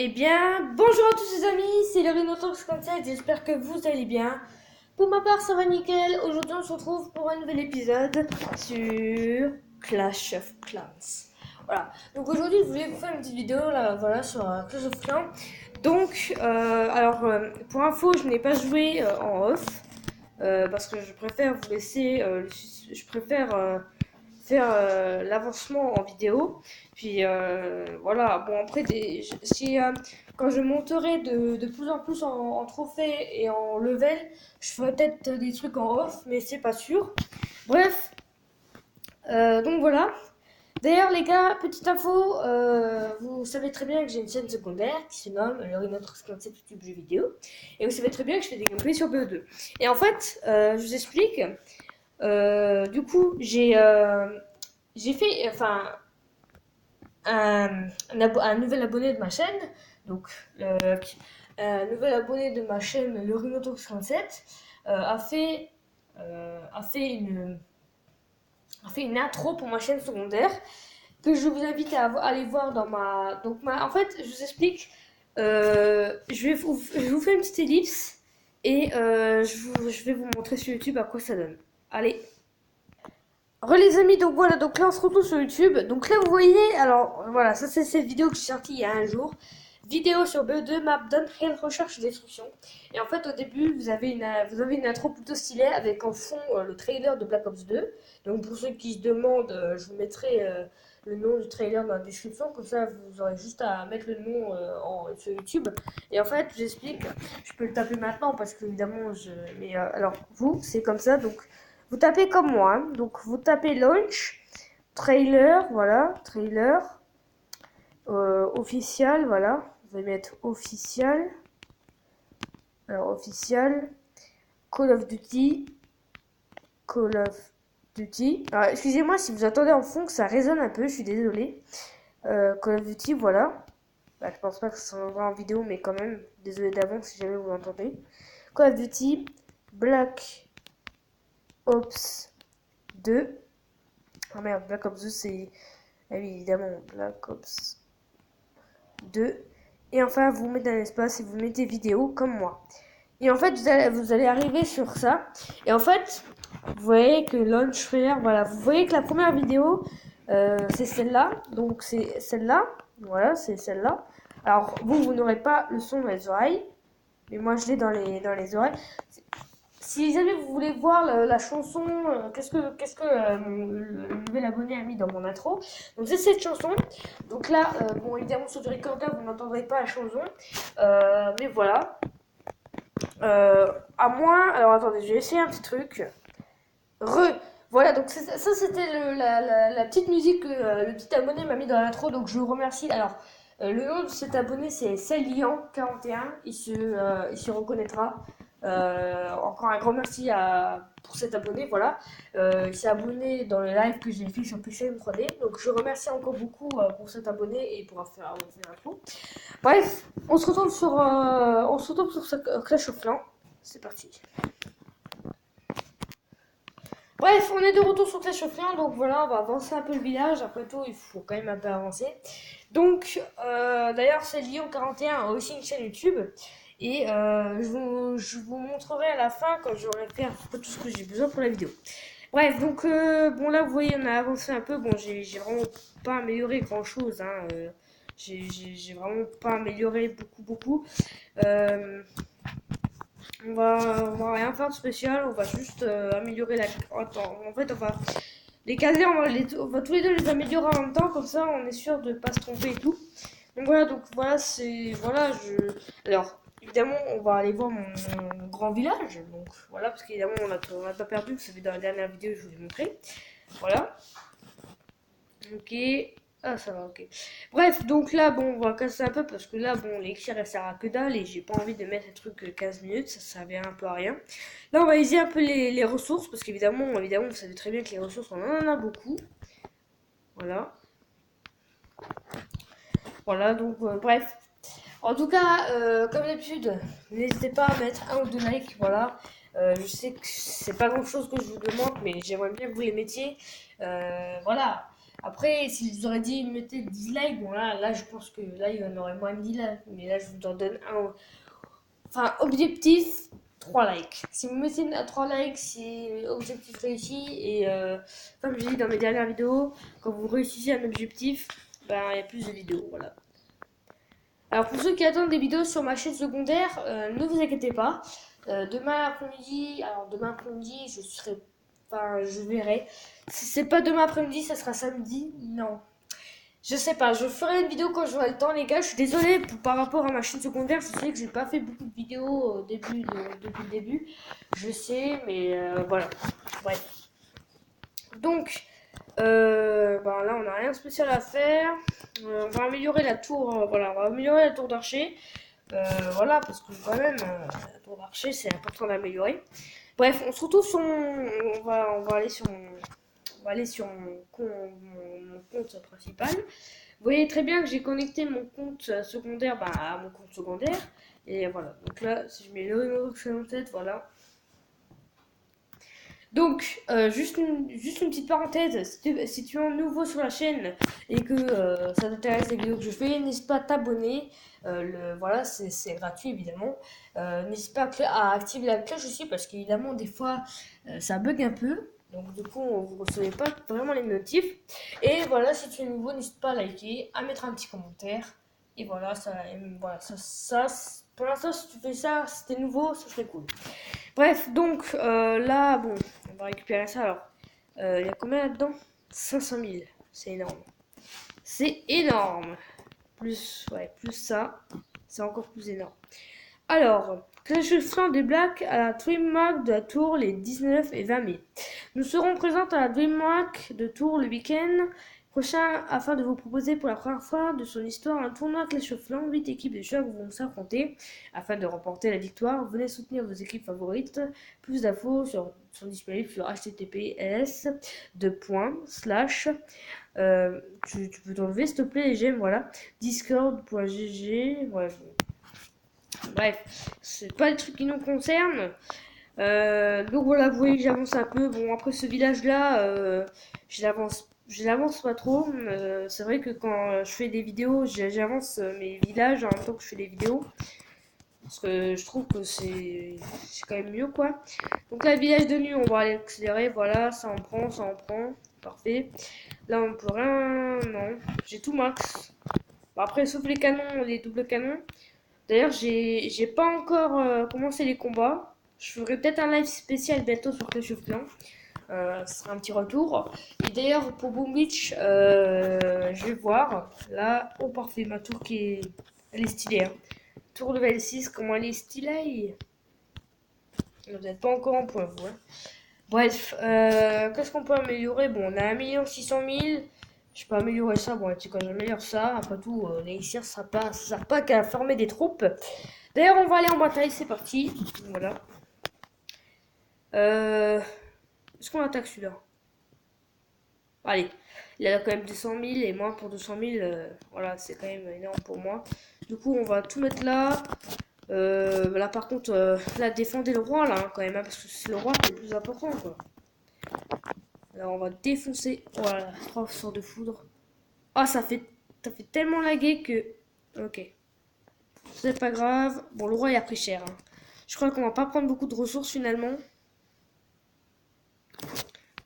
Eh bien, bonjour à tous les amis, c'est le Rhinotox57, j'espère que vous allez bien. Pour ma part, ça va nickel. Aujourd'hui, on se retrouve pour un nouvel épisode sur Clash of Clans. Voilà, donc aujourd'hui, je voulais vous faire une petite vidéo là, voilà, sur Clash of Clans. Donc, pour info, je n'ai pas joué en off parce que je préfère vous laisser, je préfère faire l'avancement en vidéo. Puis voilà, bon après, si, quand je monterai de plus en plus en trophée et en level, je ferai peut-être des trucs en off, mais c'est pas sûr. Bref, donc voilà. D'ailleurs les gars, petite info, vous savez très bien que j'ai une chaîne secondaire qui se nomme le Rhinotrox 57 YouTube jeux vidéo. Et vous savez très bien que je fais des gameplays sur BO2. Et en fait, je vous explique, du coup, j'ai fait, enfin, un nouvel abonné de ma chaîne, donc un nouvel abonné de ma chaîne, le Rhinotox37, a fait une intro pour ma chaîne secondaire que je vous invite à aller voir dans en fait, je vous explique, je vous fais une petite ellipse et je vais vous montrer sur YouTube à quoi ça donne. Allez. Les amis, donc voilà, donc là on se retrouve sur YouTube. Donc là vous voyez, alors voilà, ça c'est cette vidéo que j'ai sortie il y a un jour. Vidéo sur BO2, map done, recherche destruction. Et en fait au début vous avez une intro plutôt stylée avec en fond le trailer de Black Ops 2. Donc pour ceux qui se demandent, je vous mettrai le nom du trailer dans la description, comme ça vous aurez juste à mettre le nom sur YouTube. Et en fait je vous explique, je peux le taper maintenant parce que évidemment mais alors vous c'est comme ça, donc vous tapez comme moi, hein. Donc vous tapez launch, trailer, voilà, trailer, official, voilà, vous allez mettre official, alors official, Call of Duty, Call of Duty. Alors excusez-moi si vous attendez en fond que ça résonne un peu, je suis désolé. Call of Duty, voilà. Bah, je pense pas que ça s'en en vidéo, mais quand même, désolé d'avance si jamais vous l'entendez. Call of Duty, Black Ops 2. Ah merde, Black Ops 2 c'est... Ah oui, évidemment, Black Ops 2. Et enfin, vous mettez un espace et vous mettez vidéo comme moi. Et en fait, vous allez arriver sur ça. Et en fait, vous voyez que Launcher, voilà, vous voyez que la première vidéo, c'est celle-là. Donc c'est celle-là. Voilà, c'est celle-là. Alors, vous n'aurez pas le son dans les oreilles. Mais moi, je l'ai dans les oreilles. Si jamais vous voulez voir la chanson, qu'est-ce que le nouvel abonné a mis dans mon intro. Donc c'est cette chanson. Donc là, bon évidemment sur du recorder vous n'entendrez pas la chanson, mais voilà. À moins, alors attendez, je vais essayer un petit truc. Voilà, donc ça c'était la petite musique que le petit abonné m'a mis dans l'intro, donc je vous remercie. Alors le nom de cet abonné c'est Celian41, il se reconnaîtra. Encore un grand merci pour cet abonné, voilà. Il s'est abonné dans le live que j'ai fait sur PCM 3D, donc je remercie encore beaucoup pour cet abonné et pour avoir fait l'intro. Bref, on se retrouve sur ce Clash of Clans. C'est parti. Bref, on est de retour sur Clash of Clans, donc voilà, on va avancer un peu le village. Après tout, il faut quand même un peu avancer. Donc, d'ailleurs, c'est Lyon41 a aussi une chaîne YouTube. Et je vous montrerai à la fin quand j'aurai fait un peu tout ce que j'ai besoin pour la vidéo. Bref, donc, bon là, vous voyez, on a avancé un peu. Bon, j'ai vraiment pas amélioré grand-chose, hein. J'ai vraiment pas amélioré beaucoup. On va rien faire de spécial, on va juste améliorer la... Attends, en fait, les caser, on va tous les deux les améliorer en même temps, comme ça on est sûr de pas se tromper et tout. Donc voilà, c'est... Voilà, Alors, évidemment, on va aller voir mon grand village, donc voilà, parce qu'évidemment, on a pas perdu, vous savez, dans la dernière vidéo, je vous ai montré. Voilà. Ok. Ah, ça va, ok. Bref, donc là, bon, on va casser un peu parce que là, bon, l'élixir, elle sert à que dalle et j'ai pas envie de mettre un truc 15 minutes, ça servait un peu à rien. Là, on va utiliser un peu les ressources parce qu'évidemment, vous savez très bien que les ressources, on en a beaucoup. Voilà. Voilà, donc, bref. En tout cas, comme d'habitude, n'hésitez pas à mettre un ou deux likes, voilà. Je sais que c'est pas grand chose que je vous demande, mais j'aimerais bien que vous les mettiez. Voilà. Après, si je vous aurais dit mettez 10 likes, bon là je pense que là il y en aurait moins de 10 likes. Mais là je vous en donne un. Enfin, objectif 3 likes. Si vous mettez à 3 likes, c'est objectif réussi. Et comme je l'ai dit dans mes dernières vidéos, quand vous réussissez un objectif, ben il y a plus de vidéos. Voilà. Alors pour ceux qui attendent des vidéos sur ma chaîne secondaire, ne vous inquiétez pas. Demain après-midi, je serai, enfin je verrai. Si c'est pas demain après-midi, ça sera samedi. Non, je sais pas. Je ferai une vidéo quand j'aurai le temps, les gars. Je suis désolée par rapport à ma chaîne secondaire. Je sais que j'ai pas fait beaucoup de vidéos depuis le début. Je sais, mais voilà. Bref. Donc, ben là, on n'a rien de spécial à faire. On va améliorer la tour. Voilà, on va améliorer la tour d'archer. Voilà, parce que quand même, la tour d'archer, c'est important d'améliorer. Bref, on se retrouve sur on va aller sur mon compte principal. Vous voyez très bien que j'ai connecté mon compte secondaire à mon compte secondaire. Et voilà, donc là, si je mets le numéro tête, voilà. Donc, juste une petite parenthèse, si tu es nouveau sur la chaîne et que ça t'intéresse les vidéos que je fais, n'hésite pas à t'abonner. Voilà, c'est gratuit évidemment. N'hésite pas à activer la cloche aussi parce qu'évidemment, des fois, ça bug un peu. Donc, du coup, vous ne recevez pas vraiment les notifs. Et voilà, si tu es nouveau, n'hésite pas à liker, à mettre un petit commentaire. Et voilà, pour l'instant, si tu fais ça, si t'es nouveau, ça serait cool. Bref, donc là, bon, on va récupérer ça. Alors, il y a combien là-dedans? 500 000. C'est énorme. C'est énorme. Plus ça, c'est encore plus énorme. Alors, Clash of Clans débloque à la DreamHack de la Tour les 19 et 20 mai. Nous serons présents à la DreamHack de Tours le week-end prochain afin de vous proposer pour la première fois de son histoire un tournoi Clash of Clans. 8 équipes de choc vont s'affronter afin de remporter la victoire. Venez soutenir vos équipes favorites. Plus d'infos sont disponibles sur https tu peux t'enlever s'il te plaît les j'aime, voilà, discord.gg. Bref, c'est pas le truc qui nous concerne. Donc voilà, vous voyez que j'avance un peu. Bon, après ce village-là, je l'avance pas trop. C'est vrai que quand je fais des vidéos, j'avance mes villages en même temps que je fais des vidéos. Parce que je trouve que c'est quand même mieux, quoi. Donc là, le village de nuit, on va aller accélérer. Voilà, ça en prend. Parfait. Là, on peut rien... Non, j'ai tout max. Bon, après, sauf les canons, les doubles canons. D'ailleurs, j'ai pas encore commencé les combats. Je ferai peut-être un live spécial bientôt sur Clash of Clans. Ce sera un petit retour. Et d'ailleurs, pour Boom Beach, je vais voir. Là, oh parfait, ma tour elle est stylée. Hein. Tour level 6, comment elle est stylée. Vous n'êtes pas encore en point, vous. Hein. Bref, qu'est-ce qu'on peut améliorer? Bon, on a 1 600 000. Je peux améliorer ça. Bon, tu sais quand j'améliore ça, après tout, l'élixir, ça sert pas qu'à former des troupes. D'ailleurs, on va aller en bataille, c'est parti. Voilà. Est-ce qu'on attaque celui-là? Allez, il a quand même 200 000 et moi pour 200 000, voilà, c'est quand même énorme pour moi. Du coup, on va tout mettre là. Là, par contre, là, défendez le roi, là, hein, quand même, hein, parce que c'est le roi qui est le plus important, quoi. Là, on va défoncer. Voilà, 3 sorts de foudre. Ah, ça fait tellement laguer que... Ok. C'est pas grave. Bon, le roi, il a pris cher. Hein. Je crois qu'on va pas prendre beaucoup de ressources, finalement.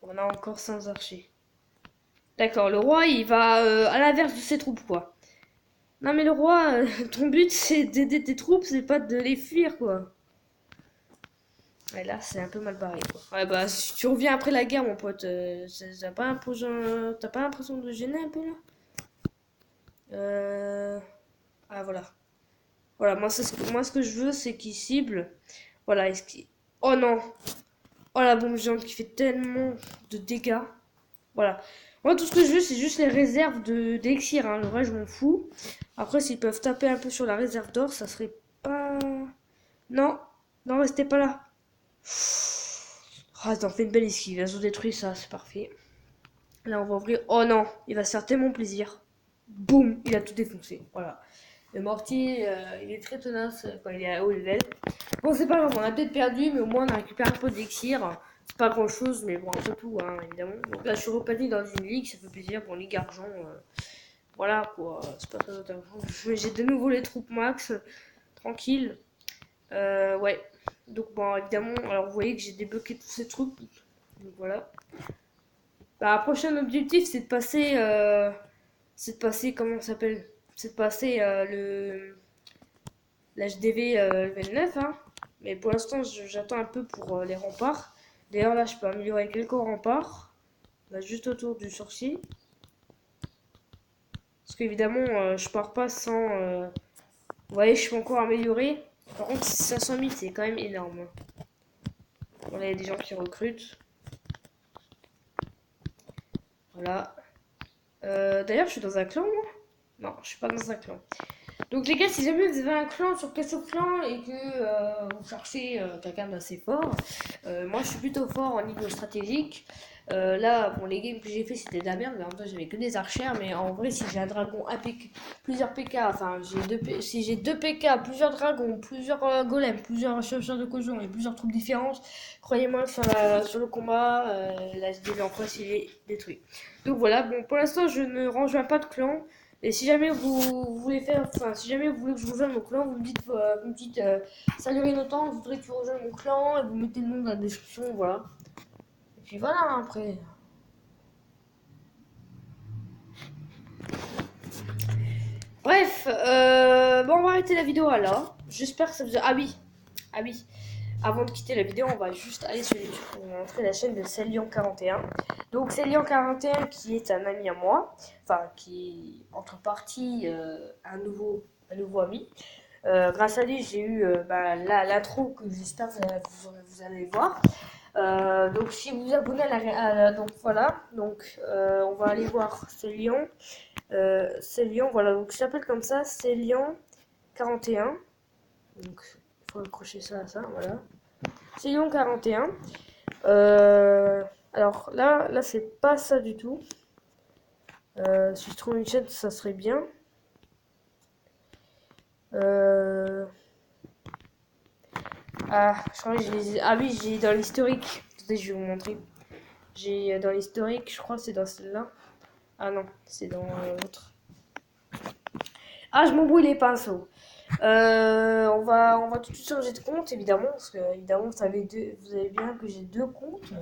On a encore 100 archers. D'accord, le roi, il va à l'inverse de ses troupes, quoi. Non, mais le roi, ton but, c'est d'aider tes troupes, c'est pas de les fuir, quoi. Ouais, là, c'est un peu mal barré, quoi. Ouais, bah, si tu reviens après la guerre, mon pote, t'as pas l'impression de gêner un peu, là? Ah, voilà. Voilà, moi, ce que je veux, c'est qu'il cible. Voilà, oh non! Oh, la bombe géante qui fait tellement de dégâts. Voilà. Moi, tout ce que je veux, c'est juste les réserves d'élixir. Hein. Le reste, je m'en fous. Après, s'ils peuvent taper un peu sur la réserve d'or, ça serait pas... Non, non, restez pas là. Ah, t'en fais une belle esquive. Ils ont détruit ça, c'est parfait. Là, on va ouvrir... Oh non, il va se faire tellement plaisir. Boum, il a tout défoncé. Voilà. Le mortier, il est très tenace quand il est à haut level. Bon, c'est pas grave, on a peut-être perdu, mais au moins on a récupéré un peu d'élixir. C'est pas grand chose, mais bon, un peu tout, hein, évidemment. Donc là, je suis reparti dans une ligue, ça fait plaisir. Bon, Ligue Argent, voilà quoi, c'est pas très intéressant. J'ai de nouveau les troupes max, tranquille. Ouais. Donc, bon, évidemment, alors vous voyez que j'ai débloqué tous ces trucs. Donc voilà. Bah, prochain objectif, c'est de passer, comment ça s'appelle? C'est de passer l'HDV level 9, hein. Mais pour l'instant, j'attends un peu pour les remparts. D'ailleurs, là, je peux améliorer quelques remparts. Là, juste autour du sorcier. Parce qu'évidemment, je pars pas sans... Vous voyez, je peux encore améliorer. Par contre, 500 000, c'est quand même énorme. Voilà, il y a des gens qui recrutent. Voilà. D'ailleurs, je suis dans un clan, moi? Non, je suis pas dans un clan. Donc les gars, si jamais vous avez un clan sur Clash of Clans et que vous cherchez quelqu'un d'assez fort, moi je suis plutôt fort en niveau stratégique. Là, bon, les games que j'ai fait c'était de la merde, mais en même temps j'avais que des archères. Mais en vrai, si j'ai un dragon, plusieurs PK, enfin si j'ai deux PK, plusieurs dragons, plusieurs golems, plusieurs chasseurs de cochons et plusieurs troupes différentes, croyez-moi sur le combat, là je dis en face il est détruit. Donc voilà, bon pour l'instant je ne rejoins pas de clan. Et si jamais vous voulez faire, enfin, si jamais vous voulez que je rejoigne mon clan, vous me dites salut Rinotan, je voudrais que tu rejoignes mon clan, et vous mettez le nom dans la description, voilà. Et puis voilà, après. Bref, bon, on va arrêter la vidéo là. J'espère que ça vous a... Ah oui. Avant de quitter la vidéo, on va juste aller sur YouTube pour vous montrer la chaîne de Celion41. Donc Celion41 qui est un ami à moi, enfin qui entre partie un nouveau ami. Grâce à lui, j'ai eu l'intro que j'espère vous allez voir. Donc si vous vous abonnez donc voilà, donc on va aller voir Celion. Celion, voilà, donc il s'appelle comme ça, Celion41. Donc il faut accrocher ça à ça, voilà. Celion 41. Alors là c'est pas ça du tout. Si je trouve une chaîne, ça serait bien. Je crois que ah oui, j'ai dans l'historique. Attendez, je vais vous montrer. J'ai dans l'historique, je crois que c'est dans celle-là. Ah non, c'est dans l'autre. Ah, je m'embrouille les pinceaux. On va tout de suite changer de compte, évidemment, parce que évidemment, vous savez bien que j'ai deux comptes.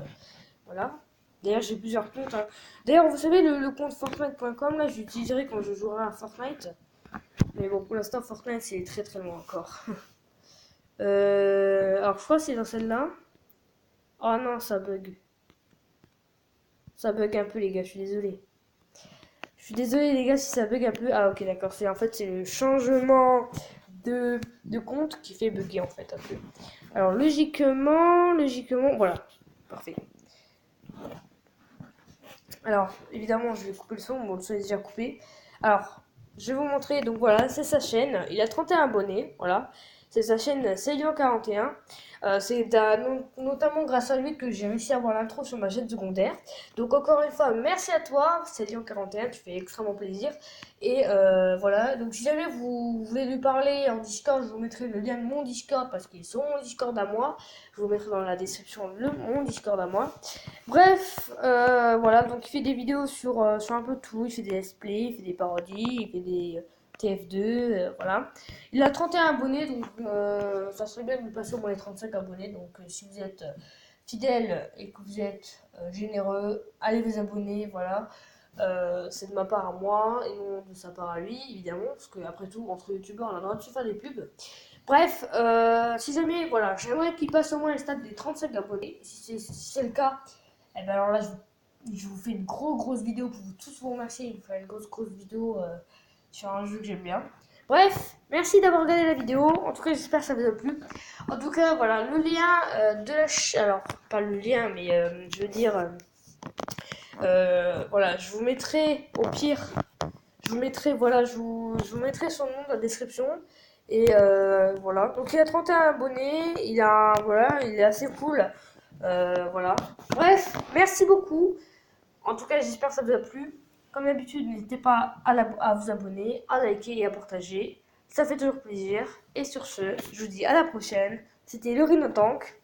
Voilà. D'ailleurs, j'ai plusieurs comptes, hein. D'ailleurs, vous savez, le compte Fortnite.com, là, j'utiliserai quand je jouerai à Fortnite. Mais bon, pour l'instant, Fortnite, c'est très très loin encore. Alors, je crois que c'est dans celle-là. Oh non, ça bug. Ça bug un peu, les gars, je suis désolé. Je suis désolé, les gars, si ça bug un peu. Ah, ok, d'accord. C'est le changement de compte qui fait bugger, en fait, un peu. Alors, logiquement, voilà. Parfait. Alors, évidemment, je vais couper le son. Bon, le son est déjà coupé. Alors, je vais vous montrer. Donc, voilà, c'est sa chaîne. Il a 31 abonnés. Voilà. C'est sa chaîne Celion41. C'est notamment grâce à lui que j'ai réussi à avoir l'intro sur ma chaîne secondaire. Donc, encore une fois, merci à toi, Celion41. Tu fais extrêmement plaisir. Et voilà. Donc, si jamais vous voulez lui parler en Discord, je vous mettrai le lien de mon Discord parce qu'il est sur mon Discord à moi. Je vous mettrai dans la description mon Discord à moi. Bref, voilà, donc il fait des vidéos sur un peu tout, il fait des let's play, il fait des parodies, il fait des TF2, voilà. Il a 31 abonnés, donc ça serait bien de lui passer au moins les 35 abonnés, donc si vous êtes fidèle et que vous êtes généreux, allez vous abonner, voilà. C'est de ma part à moi et non de sa part à lui, évidemment, parce qu'après tout, entre youtubeurs, on a le droit de se faire des pubs. Bref, si jamais, voilà, j'aimerais qu'il passe au moins le stade des 35 abonnés. Si c'est le cas, et ben alors là, je vous fais une grosse vidéo pour vous tous vous remercier. Je vous fais une grosse vidéo sur un jeu que j'aime bien. Bref, merci d'avoir regardé la vidéo. En tout cas, j'espère que ça vous a plu. En tout cas, voilà, le lien de la chaîne. Alors, pas le lien, mais je veux dire. Voilà, je vous mettrai au pire. Je vous mettrai, voilà, je vous mettrai son nom dans la description. Et voilà. Donc, il a 31 abonnés. Il est assez cool. Voilà. Bref, merci beaucoup. En tout cas, j'espère que ça vous a plu. Comme d'habitude, n'hésitez pas à vous abonner, à liker et à partager. Ça fait toujours plaisir. Et sur ce, je vous dis à la prochaine. C'était le Rhinotank.